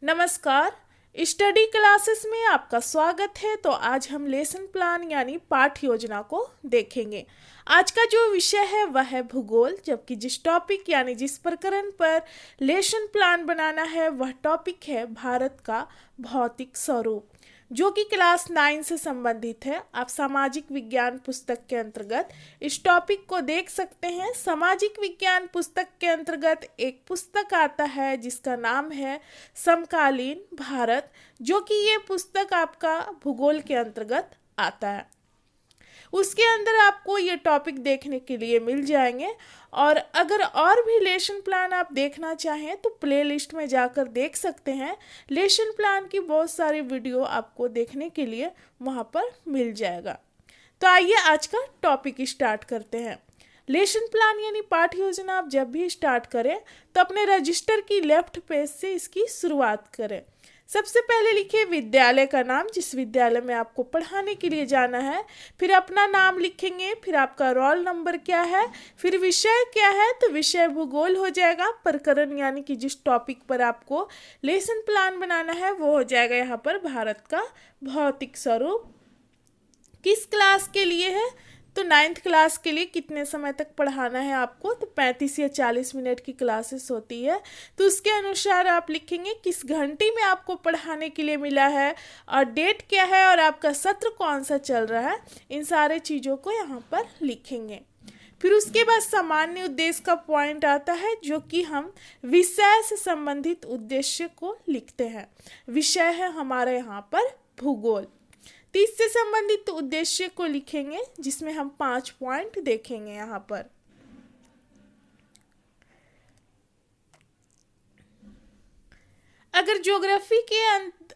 नमस्कार। Study classes में आपका स्वागत है। तो आज हम लेसन प्लान यानी पाठ योजना को देखेंगे। आज का जो विषय है वह है भूगोल, जबकि जिस टॉपिक यानी जिस प्रकरण पर लेसन प्लान बनाना है वह टॉपिक है भारत का भौतिक स्वरूप, जो कि क्लास 9 से संबंधित है। आप सामाजिक विज्ञान पुस्तक के अंतर्गत इस टॉपिक को देख सकते हैं। सामाजिक विज्ञान पुस्तक के अंतर्गत एक पुस्तक आता है जिसका नाम है समकालीन भारत, जो कि ये पुस्तक आपका भूगोल के अंतर्गत आता है। उसके अंदर आपको ये टॉपिक देखने के लिए मिल जाएंगे। और अगर और भी लेसन प्लान आप देखना चाहें तो प्लेलिस्ट में जाकर देख सकते हैं। लेसन प्लान की बहुत सारी वीडियो आपको देखने के लिए वहाँ पर मिल जाएगा। तो आइए आज का टॉपिक स्टार्ट करते हैं। लेसन प्लान यानी पाठ योजना आप जब भी स्टार्ट करें तो अपने रजिस्टर की लेफ्ट पेज से इसकी शुरुआत करें। सबसे पहले लिखिए विद्यालय का नाम, जिस विद्यालय में आपको पढ़ाने के लिए जाना है। फिर अपना नाम लिखेंगे, फिर आपका रोल नंबर क्या है, फिर विषय क्या है, तो विषय भूगोल हो जाएगा। प्रकरण यानी कि जिस टॉपिक पर आपको लेसन प्लान बनाना है वो हो जाएगा यहाँ पर भारत का भौतिक स्वरूप। किस क्लास के लिए है तो 9th क्लास के लिए कितने समय तक पढ़ाना है आपको, तो 35 या 40 मिनट की क्लासेस होती है। तो उसके अनुसार आप लिखेंगे किस घंटे में आपको पढ़ाने के लिए मिला है और डेट क्या है और आपका सत्र कौन सा चल रहा है। इन सारे चीज़ों को यहाँ पर लिखेंगे। फिर उसके बाद सामान्य उद्देश्य का पॉइंट आता है, जो कि हम विषय से संबंधित उद्देश्य को लिखते हैं। विषय है हमारा यहाँ पर भूगोल। 30 से संबंधित उद्देश्य को लिखेंगे, जिसमें हम 5 पॉइंट देखेंगे यहाँ पर। अगर ज्योग्राफी के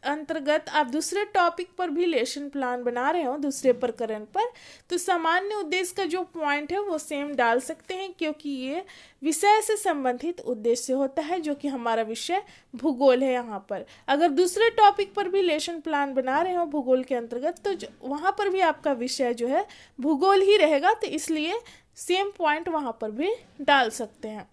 अंतर्गत आप दूसरे टॉपिक पर भी लेसन प्लान बना रहे हो दूसरे प्रकरण पर, तो सामान्य उद्देश्य का जो पॉइंट है वो सेम डाल सकते हैं, क्योंकि ये विषय से संबंधित उद्देश्य होता है, जो कि हमारा विषय भूगोल है यहाँ पर। अगर दूसरे टॉपिक पर भी लेसन प्लान बना रहे हो भूगोल के अंतर्गत, तो वहाँ पर भी आपका विषय जो है भूगोल ही रहेगा, तो इसलिए सेम पॉइंट वहाँ पर भी डाल सकते हैं।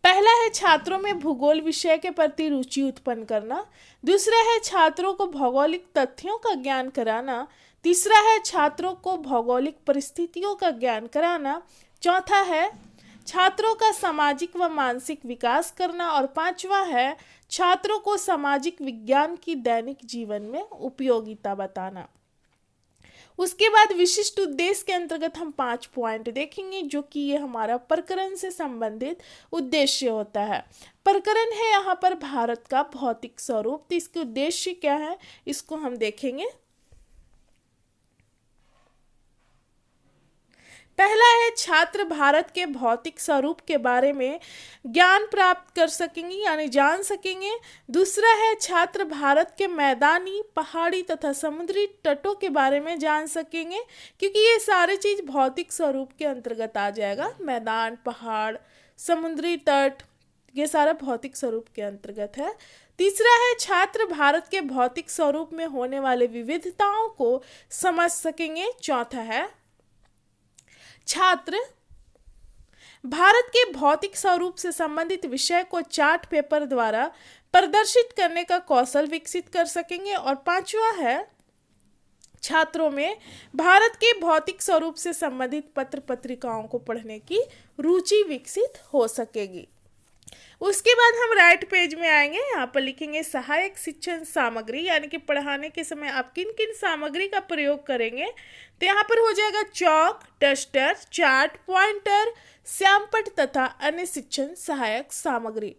पहला है छात्रों में भूगोल विषय के प्रति रुचि उत्पन्न करना। दूसरा है छात्रों को भौगोलिक तथ्यों का ज्ञान कराना। तीसरा है छात्रों को भौगोलिक परिस्थितियों का ज्ञान कराना। चौथा है छात्रों का सामाजिक व मानसिक विकास करना। और पांचवा है छात्रों को सामाजिक विज्ञान की दैनिक जीवन में उपयोगिता बताना। उसके बाद विशिष्ट उद्देश्य के अंतर्गत हम 5 पॉइंट देखेंगे, जो कि ये हमारा प्रकरण से संबंधित उद्देश्य होता है। प्रकरण है यहाँ पर भारत का भौतिक स्वरूप, तो इसके उद्देश्य क्या है इसको हम देखेंगे। पहला है छात्र भारत के भौतिक स्वरूप के बारे में ज्ञान प्राप्त कर सकेंगे यानी जान सकेंगे। दूसरा है छात्र भारत के मैदानी, पहाड़ी तथा समुद्री तटों के बारे में जान सकेंगे, क्योंकि ये सारे चीज़ भौतिक स्वरूप के अंतर्गत आ जाएगा। मैदान, पहाड़, समुद्री तट, ये सारा भौतिक स्वरूप के अंतर्गत है। तीसरा है छात्र भारत के भौतिक स्वरूप में होने वाले विविधताओं को समझ सकेंगे। चौथा है छात्र भारत के भौतिक स्वरूप से संबंधित विषय को चार्ट पेपर द्वारा प्रदर्शित करने का कौशल विकसित कर सकेंगे। और पांचवा है छात्रों में भारत के भौतिक स्वरूप से संबंधित पत्र पत्रिकाओं को पढ़ने की रुचि विकसित हो सकेगी। उसके बाद हम राइट पेज में आएंगे। यहाँ पर लिखेंगे सहायक शिक्षण सामग्री, यानी कि पढ़ाने के समय आप किन किन सामग्री का प्रयोग करेंगे। तो यहाँ पर हो जाएगा चौक, डस्टर, चार्ट, पॉइंटर, श्यामपट्ट तथा अन्य शिक्षण सहायक सामग्री।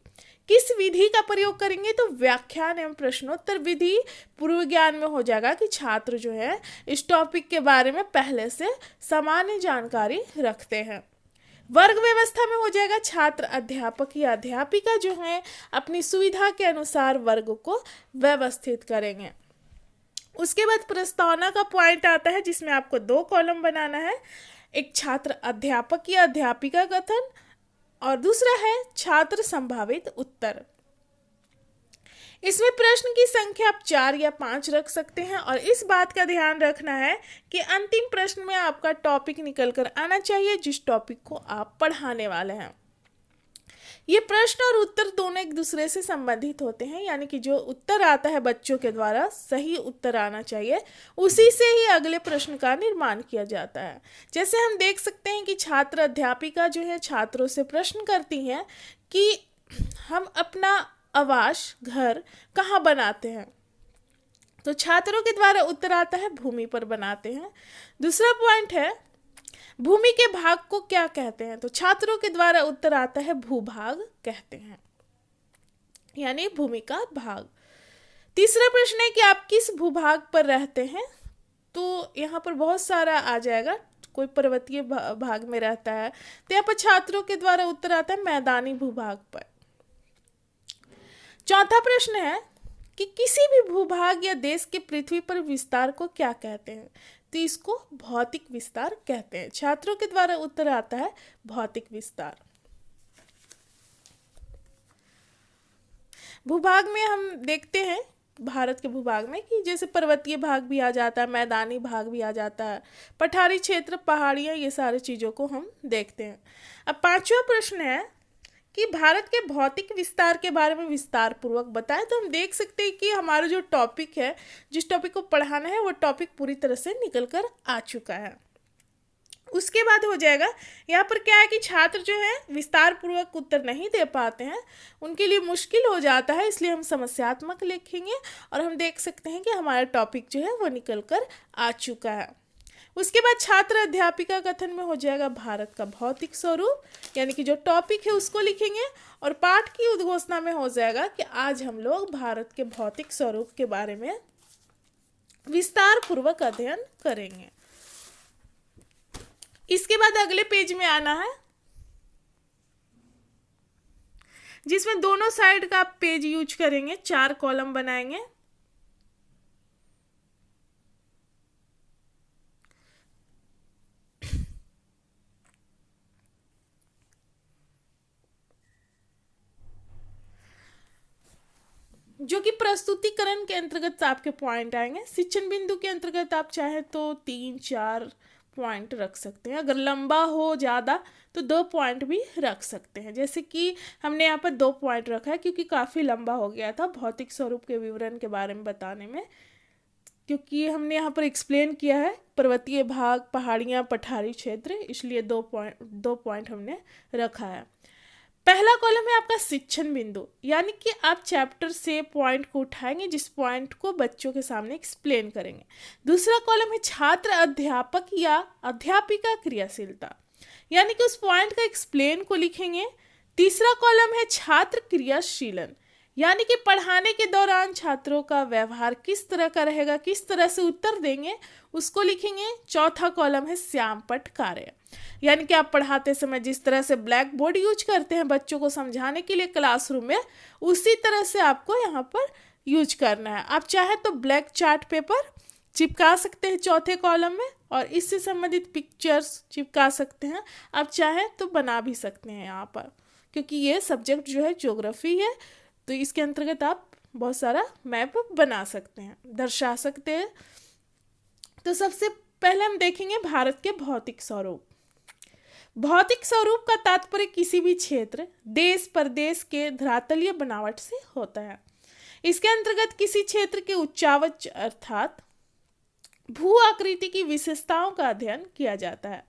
किस विधि का प्रयोग करेंगे तो व्याख्यान एवं प्रश्नोत्तर विधि। पूर्व ज्ञान में हो जाएगा कि छात्र जो है इस टॉपिक के बारे में पहले से सामान्य जानकारी रखते हैं। वर्ग व्यवस्था में हो जाएगा छात्र अध्यापक या अध्यापिका जो है अपनी सुविधा के अनुसार वर्ग को व्यवस्थित करेंगे। उसके बाद प्रस्तावना का पॉइंट आता है, जिसमें आपको 2 कॉलम बनाना है। एक छात्र अध्यापक या अध्यापिका कथन और दूसरा है छात्र संभावित उत्तर। इसमें प्रश्न की संख्या आप 4 या 5 रख सकते हैं। और इस बात का ध्यान रखना है कि अंतिम प्रश्न में आपका टॉपिक निकल कर आना चाहिए जिस टॉपिक को आप पढ़ाने वाले हैं। ये प्रश्न और उत्तर दोनों एक दूसरे से संबंधित होते हैं, यानी कि जो उत्तर आता है बच्चों के द्वारा सही उत्तर आना चाहिए, उसी से ही अगले प्रश्न का निर्माण किया जाता है। जैसे हम देख सकते हैं कि छात्र अध्यापिका जो है छात्रों से प्रश्न करती हैं कि हम अपना आवास घर कहाँ बनाते हैं, तो छात्रों के द्वारा उत्तर आता है भूमि पर बनाते हैं। दूसरा पॉइंट है भूमि के भाग को क्या कहते हैं, तो छात्रों के द्वारा उत्तर आता है भूभाग कहते हैं, यानी भूमि का भाग। तीसरा प्रश्न है कि आप किस भूभाग पर रहते हैं, तो यहाँ पर बहुत सारा आ जाएगा, कोई पर्वतीय भाग में रहता है, तो यहाँ पर छात्रों के द्वारा उत्तर आता है मैदानी भूभाग पर। चौथा प्रश्न है कि किसी भी भूभाग या देश के पृथ्वी पर विस्तार को क्या कहते हैं, तो इसको भौतिक विस्तार कहते हैं। छात्रों के द्वारा उत्तर आता है भौतिक विस्तार। भूभाग में हम देखते हैं भारत के भूभाग में कि जैसे पर्वतीय भाग भी आ जाता है, मैदानी भाग भी आ जाता है, पठारी क्षेत्र, पहाड़ियाँ, ये सारी चीज़ों को हम देखते हैं। अब पांचवा प्रश्न है कि भारत के भौतिक विस्तार के बारे में विस्तार पूर्वक बताएं, तो हम देख सकते हैं कि हमारा जो टॉपिक है, जिस टॉपिक को पढ़ाना है, वो टॉपिक पूरी तरह से निकल कर आ चुका है। उसके बाद हो जाएगा, यहाँ पर क्या है कि छात्र जो है विस्तार पूर्वक उत्तर नहीं दे पाते हैं, उनके लिए मुश्किल हो जाता है, इसलिए हम समस्यात्मक लिखेंगे और हम देख सकते हैं कि हमारा टॉपिक जो है वो निकल कर आ चुका है। उसके बाद छात्र अध्यापिका कथन में हो जाएगा भारत का भौतिक स्वरूप, यानी कि जो टॉपिक है उसको लिखेंगे, और पाठ की उद्घोषणा में हो जाएगा कि आज हम लोग भारत के भौतिक स्वरूप के बारे में विस्तार पूर्वक अध्ययन करेंगे। इसके बाद अगले पेज में आना है, जिसमें दोनों साइड का आप पेज यूज करेंगे, 4 कॉलम बनाएंगे। जो कि प्रस्तुतिकरण के अंतर्गत आपके पॉइंट आएंगे। शिक्षण बिंदु के अंतर्गत आप चाहे तो 3-4 पॉइंट रख सकते हैं, अगर लंबा हो ज़्यादा तो 2 पॉइंट भी रख सकते हैं। जैसे कि हमने यहाँ पर 2 पॉइंट रखा है क्योंकि काफ़ी लंबा हो गया था भौतिक स्वरूप के विवरण के बारे में बताने में, क्योंकि हमने यहाँ पर एक्सप्लेन किया है पर्वतीय भाग, पहाड़ियाँ, पठारी क्षेत्र, इसलिए 2 पॉइंट हमने रखा है। पहला कॉलम है आपका शिक्षण बिंदु, यानी कि आप चैप्टर से पॉइंट को उठाएंगे जिस पॉइंट को बच्चों के सामने एक्सप्लेन करेंगे। दूसरा कॉलम है छात्र अध्यापक या अध्यापिका क्रियाशीलता, यानी कि उस पॉइंट का एक्सप्लेन को लिखेंगे। तीसरा कॉलम है छात्र क्रियाशीलन, यानी कि पढ़ाने के दौरान छात्रों का व्यवहार किस तरह का रहेगा, किस तरह से उत्तर देंगे, उसको लिखेंगे। चौथा कॉलम है श्यामपट्ट कार्य, यानी कि आप पढ़ाते समय जिस तरह से ब्लैक बोर्ड यूज करते हैं बच्चों को समझाने के लिए क्लासरूम में, उसी तरह से आपको यहाँ पर यूज करना है। आप चाहे तो ब्लैक चार्ट पेपर चिपका सकते हैं चौथे कॉलम में, और इससे संबंधित पिक्चर्स चिपका सकते हैं। आप चाहे तो बना भी सकते हैं यहाँ पर, क्योंकि ये सब्जेक्ट जो है ज्योग्राफी है, तो इसके अंतर्गत आप बहुत सारा मैप बना सकते हैं, दर्शा सकते हैं। तो सबसे पहले हम देखेंगे भारत के भौतिक स्वरूप। भौतिक स्वरूप का तात्पर्य किसी भी क्षेत्र, देश, प्रदेश के धरातलीय बनावट से होता है। इसके अंतर्गत किसी क्षेत्र के उच्चावच अर्थात भू आकृति की विशेषताओं का अध्ययन किया जाता है।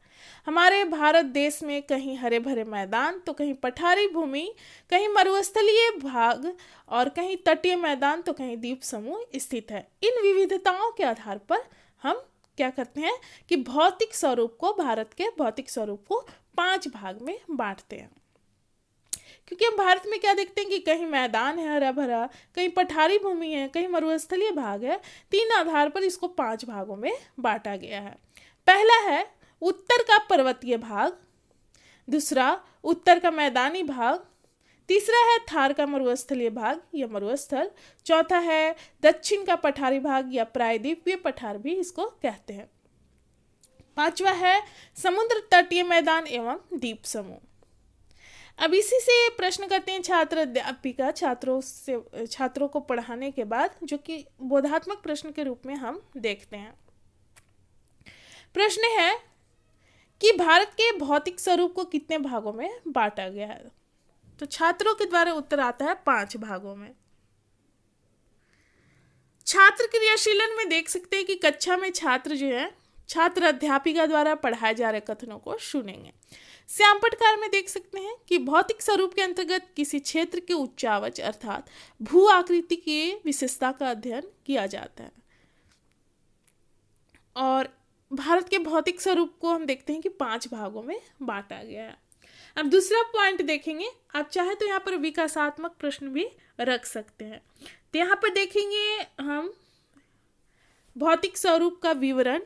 हमारे भारत देश में कहीं हरे भरे मैदान, तो कहीं पठारी भूमि, कहीं मरुस्थलीय भाग, और कहीं तटीय मैदान, तो कहीं द्वीप समूह स्थित है। इन विविधताओं के आधार पर हम क्या करते हैं कि भौतिक स्वरूप को, भारत के भौतिक स्वरूप को 5 भाग में बांटते हैं। क्योंकि हम भारत में क्या देखते हैं कि कहीं मैदान है हरा भरा, कहीं पठारी भूमि है, कहीं मरुस्थलीय भाग है। 3 आधार पर इसको 5 भागों में बांटा गया है। पहला है उत्तर का पर्वतीय भाग, दूसरा उत्तर का मैदानी भाग, तीसरा है थार का मरुस्थलीय भाग या मरुस्थल, चौथा है दक्षिण का पठारी भाग या प्रायद्वीपीय पठार भी इसको कहते हैं, पांचवा है समुद्र तटीय मैदान एवं द्वीप समूह। अब इसी से प्रश्न करते हैं छात्र अध्यापिका छात्रों को पढ़ाने के बाद, जो कि बोधात्मक प्रश्न के रूप में हम देखते हैं। प्रश्न है कि भारत के भौतिक स्वरूप को कितने भागों में बांटा गया है। तो छात्रों के द्वारा उत्तर आता है 5 भागों में। छात्र क्रियाशीलन में देख सकते हैं कि कक्षा में छात्र जो है छात्र अध्यापिका द्वारा पढ़ाए जा रहे कथनों को सुनेंगे। श्याम पटकार में देख सकते हैं कि भौतिक स्वरूप के अंतर्गत किसी क्षेत्र के उच्चावच अर्थात भू आकृति की विशेषता का अध्ययन किया जाता है। और भारत के भौतिक स्वरूप को हम देखते हैं कि 5 भागों में बांटा गया है। अब दूसरा पॉइंट देखेंगे, आप चाहे तो यहाँ पर विकासात्मक प्रश्न भी रख सकते हैं। तो यहाँ पर देखेंगे हम भौतिक स्वरूप का विवरण।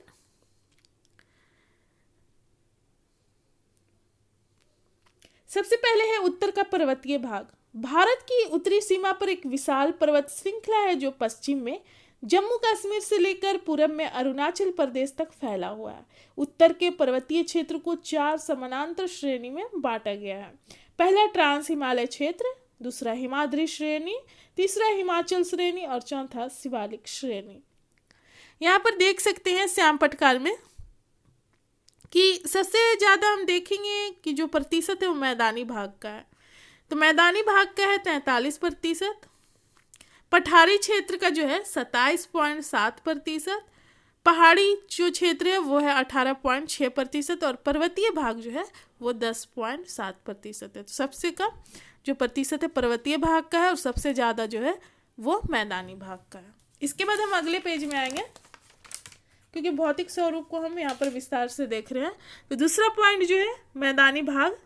सबसे पहले है उत्तर का पर्वतीय भाग। भारत की उत्तरी सीमा पर एक विशाल पर्वत श्रृंखला है जो पश्चिम में जम्मू कश्मीर से लेकर पूरब में अरुणाचल प्रदेश तक फैला हुआ है। उत्तर के पर्वतीय क्षेत्र को 4 समानांतर श्रेणी में बांटा गया है। पहला ट्रांस हिमालय क्षेत्र, दूसरा हिमाद्री श्रेणी, तीसरा हिमाचल श्रेणी और चौथा शिवालिक श्रेणी। यहाँ पर देख सकते हैं श्याम पटकार में कि सबसे ज़्यादा हम देखेंगे कि जो प्रतिशत है वो मैदानी भाग का है। तो मैदानी भाग का है 43%, पठारी क्षेत्र का जो है 27.7%, पहाड़ी जो क्षेत्र है वो है 18.6% और पर्वतीय भाग जो है वो 10.7% है। तो सबसे कम जो प्रतिशत है पर्वतीय भाग का है और सबसे ज़्यादा जो है वो मैदानी भाग का है। इसके बाद हम अगले पेज में आएंगे क्योंकि भौतिक स्वरूप को हम यहाँ पर विस्तार से देख रहे हैं। तो दूसरा पॉइंट जो है मैदानी भाग।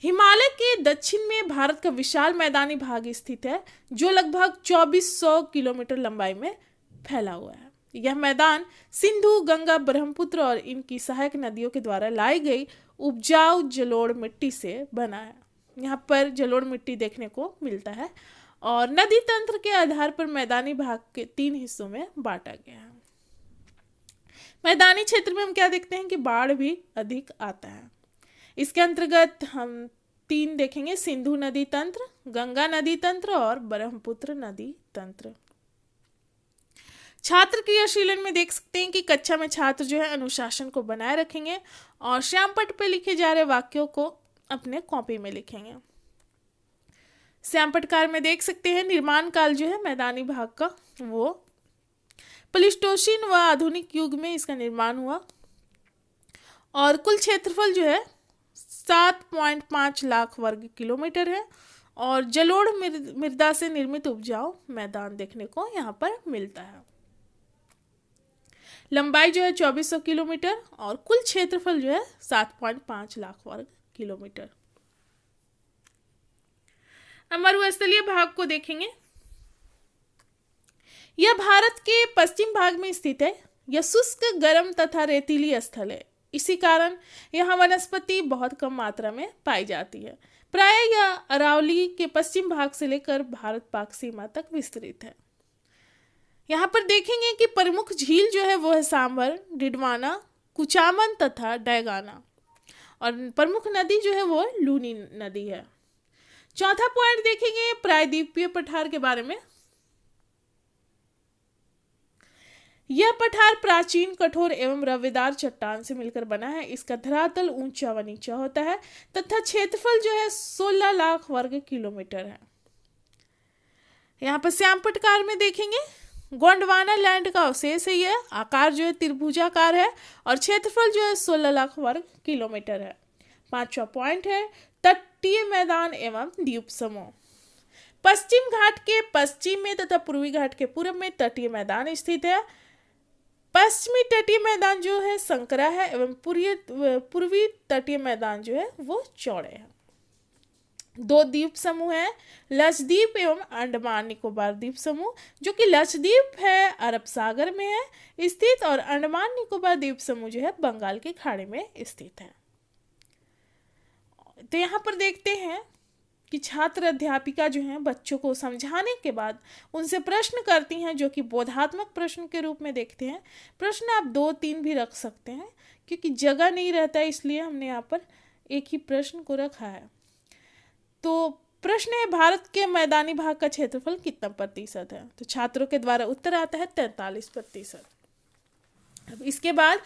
हिमालय के दक्षिण में भारत का विशाल मैदानी भाग स्थित है जो लगभग 2400 किलोमीटर लंबाई में फैला हुआ है। यह मैदान सिंधु, गंगा, ब्रह्मपुत्र और इनकी सहायक नदियों के द्वारा लाई गई उपजाऊ जलोढ़ मिट्टी से बना है। यहाँ पर जलोढ़ मिट्टी देखने को मिलता है और नदी तंत्र के आधार पर मैदानी भाग के 3 हिस्सों में बांटा गया है। मैदानी क्षेत्र में हम क्या देखते हैं कि बाढ़ भी अधिक आता है। इसके अंतर्गत हम 3 देखेंगे, सिंधु नदी तंत्र, गंगा नदी तंत्र और ब्रह्मपुत्र नदी तंत्र। छात्र क्रियाशीलन में देख सकते हैं कि कक्षा में छात्र जो है अनुशासन को बनाए रखेंगे और श्याम पट पे लिखे जा रहे वाक्यों को अपने कॉपी में लिखेंगे। श्याम पटकार में देख सकते हैं निर्माण काल जो है मैदानी भाग का वो प्लीस्टोसीन व आधुनिक युग में इसका निर्माण हुआ और कुल क्षेत्रफल जो है 7.5 लाख वर्ग किलोमीटर है और जलोढ़ मृदा से निर्मित उपजाऊ मैदान देखने को यहाँ पर मिलता है। लंबाई जो है 2400 किलोमीटर और कुल क्षेत्रफल जो है 7.5 लाख वर्ग किलोमीटर। मरुस्थलीय भाग को देखेंगे। यह भारत के पश्चिम भाग में स्थित है। यह शुष्क, गर्म तथा रेतीली स्थल है। इसी कारण यहाँ वनस्पति बहुत कम मात्रा में पाई जाती है। प्राय यह अरावली के पश्चिम भाग से लेकर भारत पाक सीमा तक विस्तृत है। यहाँ पर देखेंगे कि प्रमुख झील जो है वो है सांभर, डिडवाना, कुचामन तथा डैगाना और प्रमुख नदी जो है वो लूनी नदी है। चौथा पॉइंट देखेंगे प्रायद्वीपीय पठार के बारे में। यह पठार प्राचीन, कठोर एवं रवेदार चट्टान से मिलकर बना है। इसका धरातल ऊंचा व नीचा होता है तथा क्षेत्रफल जो है 16 लाख वर्ग किलोमीटर है। यहाँ पर श्याम पटकार में देखेंगे गोंडवाना लैंड का अवशेष है। यह आकार जो है त्रिभुजाकार है और क्षेत्रफल जो है 16 लाख वर्ग किलोमीटर है। 5वां पॉइंट है तटीय मैदान एवं द्वीप समूह। पश्चिम घाट के पश्चिम में तथा पूर्वी घाट के पूर्व में तटीय मैदान स्थित है। पश्चिमी तटीय मैदान जो है संकरा है एवं पूर्वी तटीय मैदान जो है वो चौड़े है। 2 द्वीप समूह है, लक्षद्वीप एवं अंडमान निकोबार द्वीप समूह, जो कि लक्षद्वीप है अरब सागर में है स्थित और अंडमान निकोबार द्वीप समूह जो है बंगाल की खाड़ी में स्थित है। तो यहाँ पर देखते हैं कि छात्र अध्यापिका जो हैं बच्चों को समझाने के बाद उनसे प्रश्न करती हैं जो कि बोधात्मक प्रश्न के रूप में देखते हैं। प्रश्न आप 2-3 भी रख सकते हैं क्योंकि जगह नहीं रहता है, इसलिए हमने यहाँ पर एक ही प्रश्न को रखा है। तो प्रश्न है भारत के मैदानी भाग का क्षेत्रफल कितना प्रतिशत है। तो छात्रों के द्वारा उत्तर आता है 43%। अब इसके बाद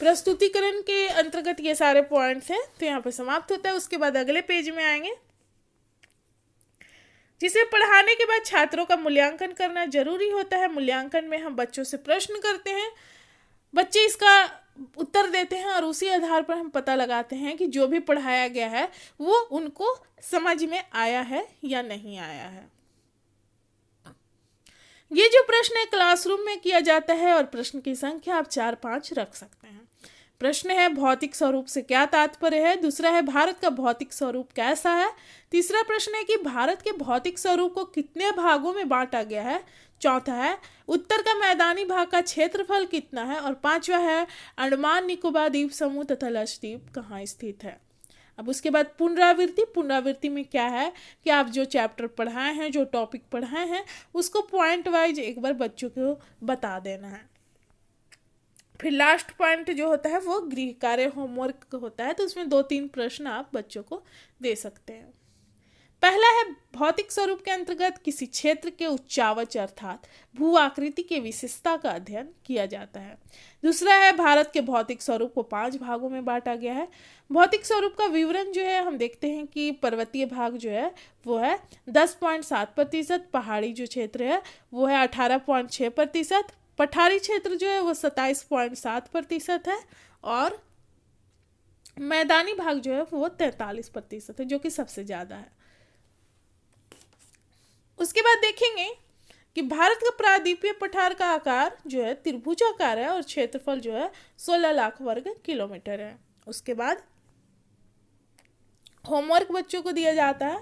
प्रस्तुतिकरण के अंतर्गत ये सारे पॉइंट्स हैं, तो यहाँ पर समाप्त होता है। उसके बाद अगले पेज में आएंगे, जिसे पढ़ाने के बाद छात्रों का मूल्यांकन करना जरूरी होता है। मूल्यांकन में हम बच्चों से प्रश्न करते हैं, बच्चे इसका उत्तर देते हैं और उसी आधार पर हम पता लगाते हैं कि जो भी पढ़ाया गया है वो उनको समझ में आया है या नहीं आया है। ये जो प्रश्न है क्लासरूम में किया जाता है और प्रश्न की संख्या आप 4-5 रख सकते हैं। प्रश्न है भौतिक स्वरूप से क्या तात्पर्य है। दूसरा है भारत का भौतिक स्वरूप कैसा है। तीसरा प्रश्न है कि भारत के भौतिक स्वरूप को कितने भागों में बांटा गया है। चौथा है उत्तर का मैदानी भाग का क्षेत्रफल कितना है। और पांचवा है अंडमान निकोबार द्वीप समूह तथा लक्षद्वीप कहाँ स्थित है। अब उसके बाद पुनरावृत्ति में क्या है कि आप जो चैप्टर पढ़ाए हैं, जो टॉपिक पढ़ाए हैं, उसको पॉइंट वाइज एक बार बच्चों को बता देना है। फिर लास्ट पॉइंट जो होता है वो गृह कार्य होमवर्क होता है, तो उसमें 2-3 प्रश्न आप बच्चों को दे सकते हैं। पहला है भौतिक स्वरूप के अंतर्गत किसी क्षेत्र के उच्चावच अर्थात भू आकृति की विशेषता का अध्ययन किया जाता है। दूसरा है भारत के भौतिक स्वरूप को 5 भागों में बांटा गया है। भौतिक स्वरूप का विवरण जो है हम देखते हैं कि पर्वतीय भाग जो है वो है 10.7%, पहाड़ी जो क्षेत्र है वो है 18.6%, पठारी क्षेत्र जो है वो 27.7% है और मैदानी भाग जो है वो 43% है, जो कि सबसे ज़्यादा है। उसके बाद देखेंगे कि भारत का प्रायद्वीपीय पठार का आकार जो है त्रिभुजाकार है और क्षेत्रफल जो है 16 लाख वर्ग किलोमीटर है। उसके बाद होमवर्क बच्चों को दिया जाता है।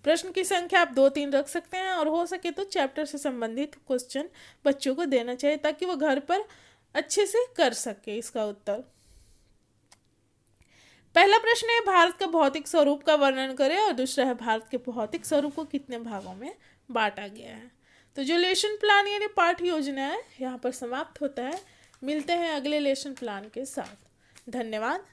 प्रश्न की संख्या आप 2-3 रख सकते हैं और हो सके तो चैप्टर से संबंधित क्वेश्चन बच्चों को देना चाहिए ताकि वो घर पर अच्छे से कर सके इसका उत्तर। पहला प्रश्न है भारत का भौतिक स्वरूप का वर्णन करें और दूसरा है भारत के भौतिक स्वरूप को कितने भागों में बांटा गया है। तो जो लेसन प्लान यानी पाठ योजना है यहाँ पर समाप्त होता है। मिलते हैं अगले लेसन प्लान के साथ। धन्यवाद।